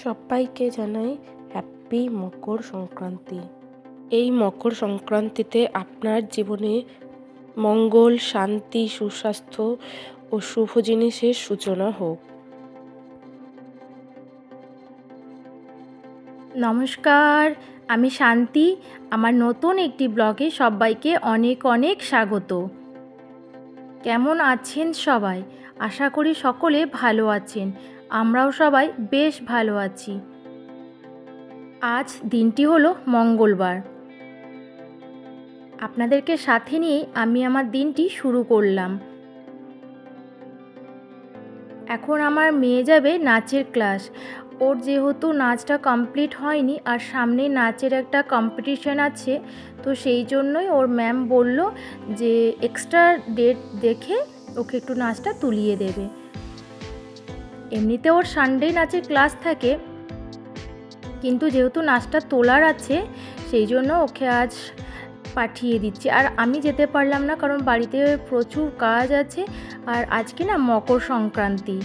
সবাইকে জানাই হ্যাপি মকর সংক্রান্তি। এই মকর সংক্রান্তিতে আপনার জীবনে মঙ্গল, শান্তি, সুস্বাস্থ্য ও শুভ জিনিসের সূচনা হোক। নমস্কার, আমি শান্তি। আমার নতুন একটি ব্লগে সবাইকে অনেক অনেক স্বাগত। কেমন আছেন সবাই? আশা করি সকলে ভালো আছেন। আমরাও সবাই বেশ ভালো আছি। আজ দিনটি হলো মঙ্গলবার। আপনাদেরকে সাথে নিয়ে আমি আমার দিনটি শুরু করলাম। এখন আমার মেয়ে যাবে নাচের ক্লাস। ওর যেহেতু নাচটা কমপ্লিট হয়নি আর সামনে নাচের একটা কম্পিটিশন আছে, তো সেই জন্যই ওর ম্যাম বলল যে এক্সট্রা ডেট দেখে ওকে একটু নাচটা তুলিয়ে দেবে। এমনিতে ওর সানডে নাচের ক্লাস থাকে, কিন্তু যেহেতু নাচটা তোলার আছে সেই জন্য ওকে আজ পাঠিয়ে দিচ্ছি। আর আমি যেতে পারলাম না, কারণ বাড়িতে প্রচুর কাজ আছে। আর আজকে না মকর সংক্রান্তি,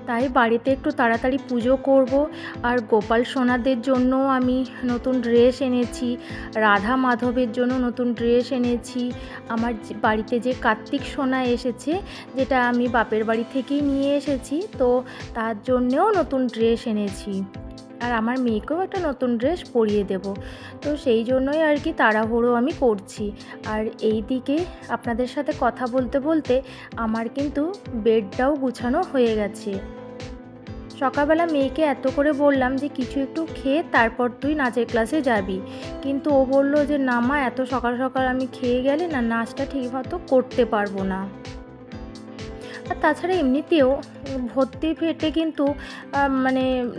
তাই বাড়িতে একটু তাড়াতাড়ি পুজো করব। আর গোপাল সোনাদের জন্য আমি নতুন ড্রেস এনেছি, রাধা মাধবের জন্য নতুন ড্রেস এনেছি। আমার বাড়িতে যে কার্তিক সোনা এসেছে, যেটা আমি বাপের বাড়ি থেকেই নিয়ে এসেছি, তো তার জন্যেও নতুন ড্রেস এনেছি। আর আমার মেয়েকেও একটা নতুন ড্রেস পরিয়ে দেব। তো সেই জন্যই আর কি তাড়াহুড়ো আমি করছি। আর এই দিকে আপনাদের সাথে কথা বলতে বলতে আমার কিন্তু বেডটাও গুছানো হয়ে গেছে। সকালবেলা মেয়েকে এত করে বললাম যে কিছু একটু খেয়ে তারপর তুই নাচের ক্লাসে যাবি, কিন্তু ও বলল যে না মা, এত সকাল সকাল আমি খেয়ে গেলে না নাচটা ঠিকমতো করতে পারবো না। আর তাছাড়া এমনিতেও ভর্তি পেটে কিন্তু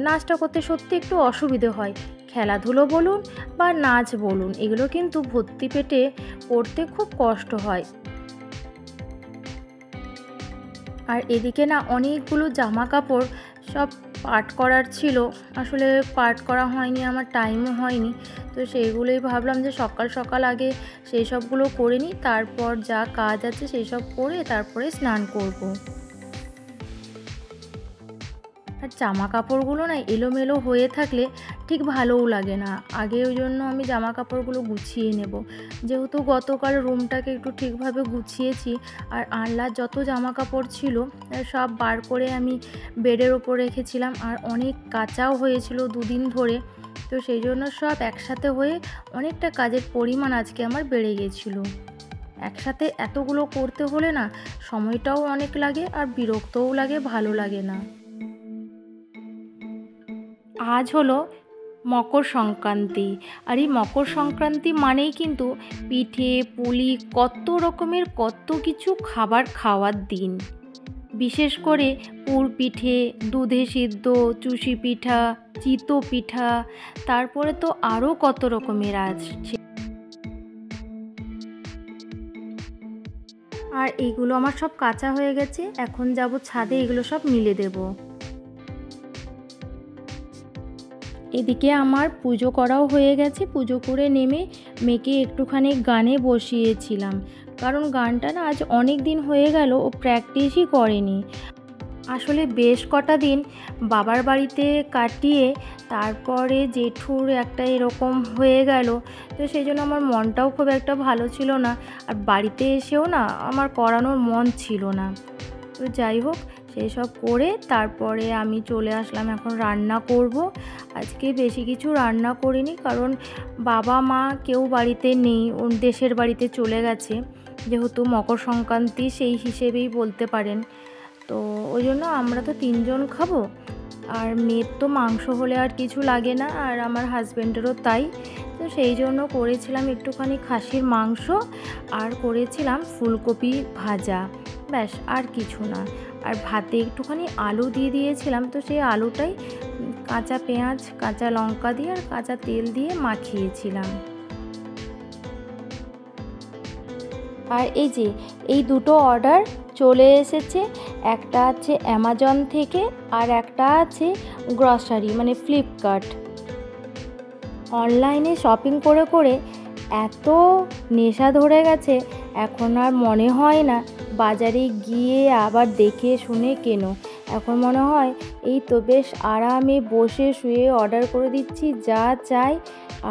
নাচটা করতে সত্যি একটু অসুবিধে হয়। খেলাধুলো বলুন বা নাচ বলুন, এগুলো কিন্তু ভর্তি পেটে করতে খুব কষ্ট হয়। আর এদিকে না অনেকগুলো জামা কাপড় সব পাট করার ছিল, আসলে পাট করা হয়নি, আমার টাইমও হয়নি। তো সেইগুলোই ভাবলাম যে সকাল সকাল আগে সেই সবগুলো করে নিই, তারপর যা কাজ আছে সেই সব করে তারপরে স্নান করব। আর জামা কাপড়গুলো না এলোমেলো হয়ে থাকলে ঠিক ভালোও লাগে না। আগে ওই জন্য আমি জামা কাপড়গুলো গুছিয়ে নেব। যেহেতু গতকাল রুমটাকে একটু ঠিকভাবে গুছিয়েছি, আর আনলার যত জামা কাপড় ছিল সব বার করে আমি বেডের ওপর রেখেছিলাম। আর অনেক কাচাও হয়েছিল দুদিন ধরে, তো সেই জন্য সব একসাথে হয়ে অনেকটা কাজের পরিমাণ আজকে আমার বেড়ে গেছিলো। একসাথে এতগুলো করতে হলে না সময়টাও অনেক লাগে আর বিরক্তও লাগে, ভালো লাগে না। আজ হলো মকর সংক্রান্তি, আর এই মকর সংক্রান্তি মানেই কিন্তু পিঠে পুলি কত কিছু খাবার খাওয়ার দিন। বিশেষ করে পুর পিঠে, দুধে সিদ্ধ, চুষি পিঠা, চিতো পিঠা, তারপরে তো আরও কত রকমের আছে। আর এইগুলো আমার সব কাঁচা হয়ে গেছে, এখন যাব ছাদে এগুলো সব মিলে দেব। এদিকে আমার পুজো করাও হয়ে গেছে। পুজো করে নেমে মেয়েকে একটুখানি গানে বসিয়েছিলাম, কারণ গানটা না আজ অনেক দিন হয়ে গেল ও প্র্যাকটিসই করেনি। আসলে বেশ কটা দিন বাবার বাড়িতে কাটিয়ে তারপরে জেঠুর একটা এরকম হয়ে গেল, তো সেই জন্য আমার মনটাও খুব একটা ভালো ছিল না। আর বাড়িতে এসেও না আমার করানোর মন ছিল না। তো যাই হোক, সেই সব করে তারপরে আমি চলে আসলাম এখন রান্না করব। আজকে বেশি কিছু রান্না করিনি, কারণ বাবা মা কেউ বাড়িতে নেই, ওর দেশের বাড়িতে চলে গেছে। যেহেতু মকর সংক্রান্তি সেই হিসেবেই বলতে পারেন, তো ওই জন্য আমরা তো 3 জন খাবো। আর মেয়ের তো মাংস হলে আর কিছু লাগে না, আর আমার হাজব্যান্ডেরও তাই। তো সেই জন্য করেছিলাম একটুখানি খাসির মাংস, আর করেছিলাম ফুলকপি ভাজা, ব্যাস আর কিছু না। আর ভাতে একটুখানি আলু দিয়ে দিয়েছিলাম, তো সেই আলুটাই কাঁচা পেঁয়াজ, কাঁচা লঙ্কা দিয়ে আর কাঁচা তেল দিয়ে মাখিয়েছিলাম। আর এই যে এই দুটো অর্ডার চলে এসেছে, একটা আছে অ্যামাজন থেকে আর একটা আছে গ্রসারি ফ্লিপকার্ট। অনলাইনে শপিং করে করে এত নেশা ধরে গেছে, এখন আর মনে হয় না বাজারে গিয়ে আবার দেখে শুনে কেনো। এখন মনে হয় এই তো বেশ আরামে বসে শুয়ে অর্ডার করে দিচ্ছি যা চাই,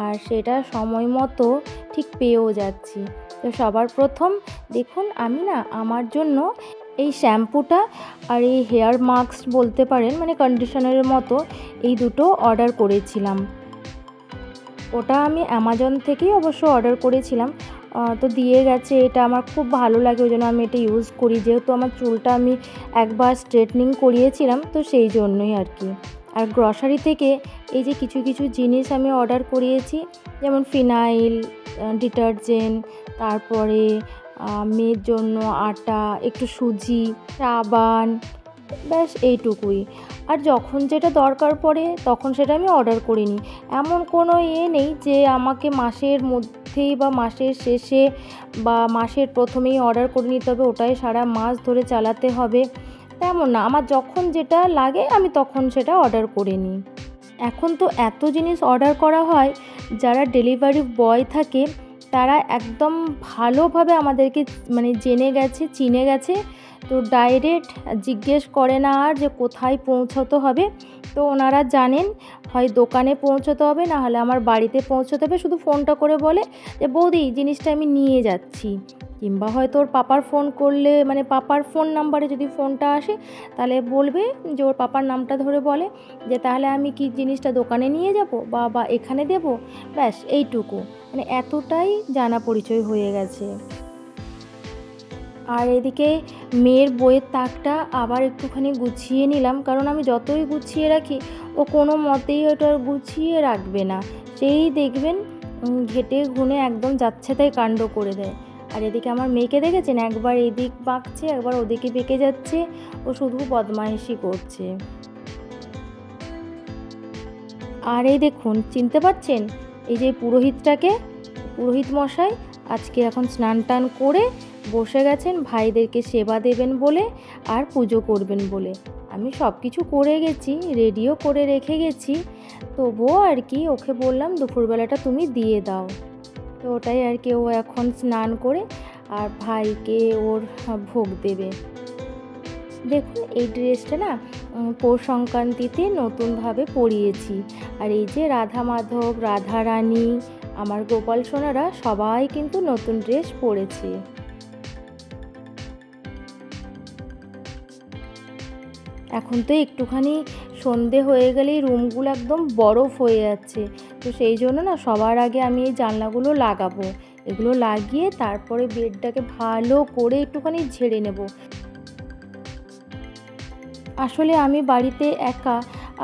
আর সেটা সময় মতো ঠিক পেয়েও যাচ্ছি। তো সবার প্রথম দেখুন আমি না আমার জন্য এই শ্যাম্পুটা আর এই হেয়ার মাস্ক বলতে পারেন, মানে কন্ডিশনারের মতো, এই দুটো অর্ডার করেছিলাম। ওটা আমি অ্যামাজন থেকেই অবশ্য অর্ডার করেছিলাম। তো দিয়ে গেছে, এটা আমার খুব ভালো লাগে, ওই জন্য আমি এটা ইউজ করি, যেহেতু আমার চুলটা আমি একবার স্ট্রেটনিং করিয়েছিলাম, তো সেই জন্যই আর কি। আর গ্রসারি থেকে এই যে কিছু কিছু জিনিস আমি অর্ডার করিয়েছি, যেমন ফিনাইল, ডিটারজেন্ট, তারপরে মেয়ের জন্য আটা, একটু সুজি, সাবান, ব্যাস এইটুকুই। আর যখন যেটা দরকার পড়ে তখন সেটা আমি অর্ডার করে নিই। এমন কোনো নেই যে আমাকে মাসের মধ্যেই বা মাসের শেষে বা মাসের প্রথমেই অর্ডার করে নিতে হবে, ওটাই সারা মাস ধরে চালাতে হবে, তেমন না। আমার যখন যেটা লাগে আমি তখন সেটা অর্ডার করে নিই। এখন তো এত জিনিস অর্ডার করা হয়, যারা ডেলিভারি বয় থাকে তারা একদম ভালোভাবে আমাদেরকে মানে জেনে গেছে, চিনে গেছে। তো ডাইরেক্ট জিজ্ঞেস করে না আর যে কোথায় পৌঁছাতে হবে, তো ওনারা জানেন হয় দোকানে পৌঁছতে হবে, না হলে আমার বাড়িতে পৌঁছতে হবে। শুধু ফোনটা করে বলে যে বৌদি জিনিসটা আমি নিয়ে যাচ্ছি, কিংবা হয়তো ওর পাপার ফোন করলে, মানে পাপার ফোন নাম্বারে যদি ফোনটা আসে তাহলে বলবে যে ওর পাপার নামটা ধরে বলে যে তাহলে আমি কি জিনিসটা দোকানে নিয়ে যাব বা এখানে দেব, ব্যাস এইটুকু। মানে এতটাই জানা পরিচয় হয়ে গেছে। আর এদিকে মেয়ের বইয়ের তাকটা আবার একটুখানি গুছিয়ে নিলাম, কারণ আমি যতই গুছিয়ে রাখি ও কোনো মতেই ওটা গুছিয়ে রাখবে না, সেই দেখবেন ঘেটে ঘুনে একদম যাচ্ছে তাই কাণ্ড করে দেয়। আর এদিকে আমার মেয়েকে দেখেছেন, একবার এদিক বাঁকছে একবার ওদিকে বেঁকে যাচ্ছে, ও শুধু বদমাইশি করছে। আর এই দেখুন, চিনতে পারছেন এই যে পুরোহিতটাকে, পুরোহিত মশাই আজকে এখন স্নান টান করে বসে গেছেন ভাইদেরকে সেবা দেবেন বলে আর পুজো করবেন বলে। আমি সব কিছু করে গেছি, রেডিও করে রেখে গেছি, তবুও আর কি ওকে বললাম দুপুরবেলাটা তুমি দিয়ে দাও। তো ওটাই আর কি, ও এখন স্নান করে আর ভাইকে ওর ভোগ দেবে। দেখুন এই ড্রেসটা না পৌষ সংক্রান্তিতে নতুনভাবে পরিয়েছি। আর এই যে রাধা মাধব, রাধা রানী, আমার গোপাল সোনারা সবাই কিন্তু নতুন ড্রেস পরেছে। এখন তো একটুখানি সন্ধে হয়ে গেলেই রুমগুলো একদম বরফ হয়ে যাচ্ছে, তো সেই জন্য না সবার আগে আমি এই জানলাগুলো লাগাবো। এগুলো লাগিয়ে তারপরে বেডটাকে ভালো করে একটুখানি ঝেড়ে নেব। আসলে আমি বাড়িতে একা,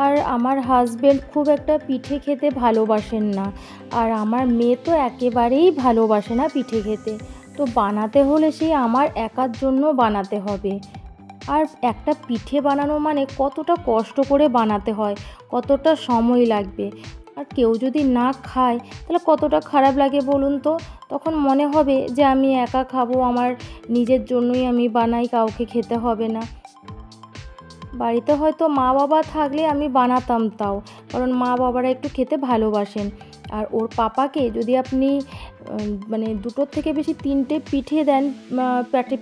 আর আমার হাজব্যান্ড খুব একটা পিঠে খেতে ভালোবাসেন না, আর আমার মেয়ে তো একেবারেই ভালোবাসে না পিঠে খেতে। তো বানাতে হলে সেই আমার একার জন্য বানাতে হবে। আর একটা পিঠে বানানো মানে কতটা কষ্ট করে বানাতে হয়, কতটা সময় লাগবে। আর কেউ যদি না খায় তাহলে কতটা খারাপ লাগে বলুন তো। তখন মনে হবে যে আমি একা খাবো, আমার নিজের জন্যই আমি বানাই, কাউকে খেতে হবে না। বাড়িতে হয়তো মা বাবা থাকলে আমি বানাতাম, তাও কারণ মা বাবারা একটু খেতে ভালোবাসেন। আর ওর পাপাকে যদি আপনি মানে দুটোর থেকে বেশি তিনটে পিঠে দেন,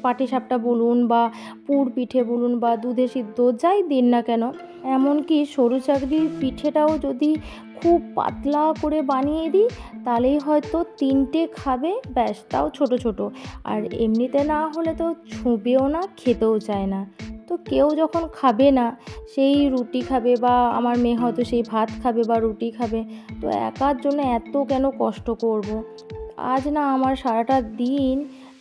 পাটিসাপটা বলুন বা পুর পিঠে বলুন বা দুধে সিদ্ধ যাই দিন না কেন, এমনকি সরু চাকরির পিঠেটাও যদি খুব পাতলা করে বানিয়ে দিই তাহলেই হয়তো তিনটে খাবে, ব্যাস তাও ছোট ছোট। আর এমনিতে না হলে তো ছুঁবেও না, খেতেও চায় না। তো কেউ যখন খাবে না, সেই রুটি খাবে, বা আমার মেয়ে হয়তো সেই ভাত খাবে বা রুটি খাবে, তো একার জন্য এত কেন কষ্ট করব। আজ না আমার সারাটা দিন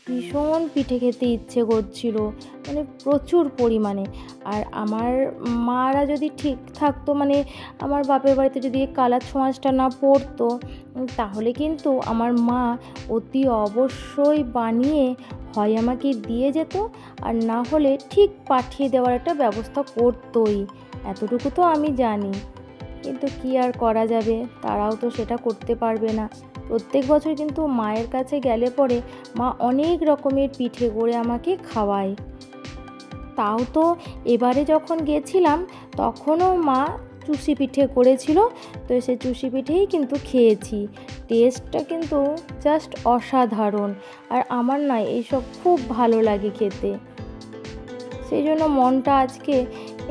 ভীষণ পিঠে খেতে ইচ্ছে করছিল, মানে প্রচুর পরিমাণে। আর আমার মারা যদি ঠিক থাকতো, মানে আমার বাপের বাড়িতে যদি কালার ছোঁয়াচটা না পড়তো, তাহলে কিন্তু আমার মা অতি অবশ্যই বানিয়ে হয় আমাকে দিয়ে যেত, আর না হলে ঠিক পাঠিয়ে দেওয়ার একটা ব্যবস্থা করতোই। এতটুকু তো আমি জানি, কিন্তু কি আর করা যাবে, তারাও তো সেটা করতে পারবে না। প্রত্যেক বছর কিন্তু মায়ের কাছে গেলে পরে মা অনেক রকমের পিঠে করে আমাকে খাওয়ায়। তাও তো এবারে যখন গেছিলাম তখনও মা চুষি পিঠে করেছিল, তো সে চুষি পিঠেই কিন্তু খেয়েছি। টেস্টটা কিন্তু জাস্ট অসাধারণ, আর আমার না এইসব খুব ভালো লাগে খেতে। সেই জন্য মনটা আজকে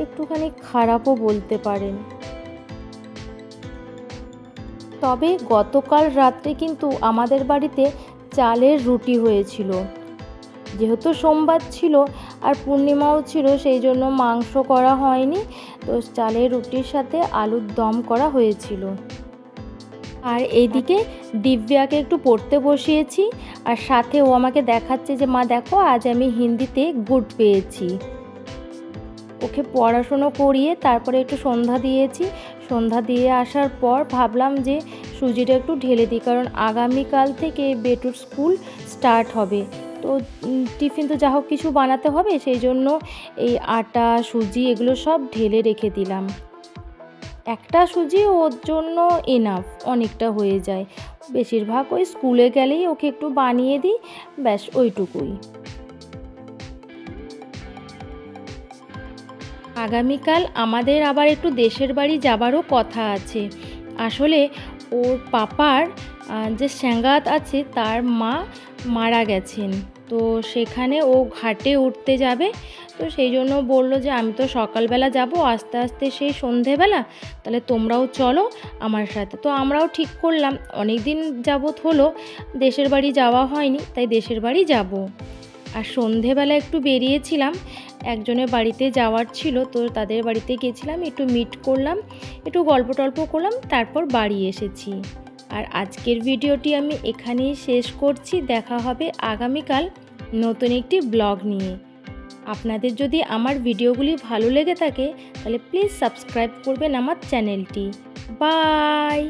একটুখানি খারাপও বলতে পারেন। তবে গতকাল রাত্রে কিন্তু আমাদের বাড়িতে চালের রুটি হয়েছিল। যেহেতু সোমবার ছিল আর পূর্ণিমাও ছিল, সেই জন্য মাংস করা হয়নি, তো চালের রুটির সাথে আলুর দম করা হয়েছিল। আর এইদিকে দিব্যাকে একটু পড়তে বসিয়েছি, আর সাথে ও আমাকে দেখাচ্ছে যে মা দেখো আজ আমি হিন্দিতে গুড পেয়েছি। ওকে পড়াশুনো করিয়ে তারপরে একটু সন্ধ্যা দিয়েছি। সন্ধ্যা দিয়ে আসার পর ভাবলাম যে সুজিটা একটু ঢেলে দিই, কারণ আগামীকাল থেকে বেটুর স্কুল স্টার্ট হবে, তো টিফিন তো যা হোক কিছু বানাতে হবে, সেই জন্য এই আটা সুজি এগুলো সব ঢেলে রেখে দিলাম। একটা সুজি ওর জন্য এনাফ, অনেকটা হয়ে যায়। বেশিরভাগ ওই স্কুলে গেলেই ওকে একটু বানিয়ে দিই, ব্যাস ওইটুকুই। আগামীকাল আমাদের আবার একটু দেশের বাড়ি যাবারও কথা আছে। আসলে ওর পাপার যে স্যাঙ্গাত আছে তার মা মারা গেছেন, তো সেখানে ও ঘাটে উঠতে যাবে, তো সেই জন্য বললো যে আমি তো সকালবেলা যাব, আস্তে আস্তে সেই সন্ধেবেলা, তাহলে তোমরাও চলো আমার সাথে। তো আমরাও ঠিক করলাম, অনেক দিন যাবৎ হলো দেশের বাড়ি যাওয়া হয়নি, তাই দেশের বাড়ি যাব। আর সন্ধেবেলা একটু বেরিয়েছিলাম, একজনের বাড়িতে যাওয়ার ছিল, তো তাদের বাড়িতে গেছিলাম, একটু মিট করলাম, একটু গল্প টল্প করলাম, তারপর বাড়ি এসেছি। আর আজকের ভিডিওটি আমি এখানেই শেষ করছি। দেখা হবে আগামীকাল নতুন একটি ব্লগ নিয়ে। আপনাদের যদি আমার ভিডিওগুলি ভালো লেগে থাকে তাহলে প্লিজ সাবস্ক্রাইব করবেন আমার চ্যানেলটি। বাই।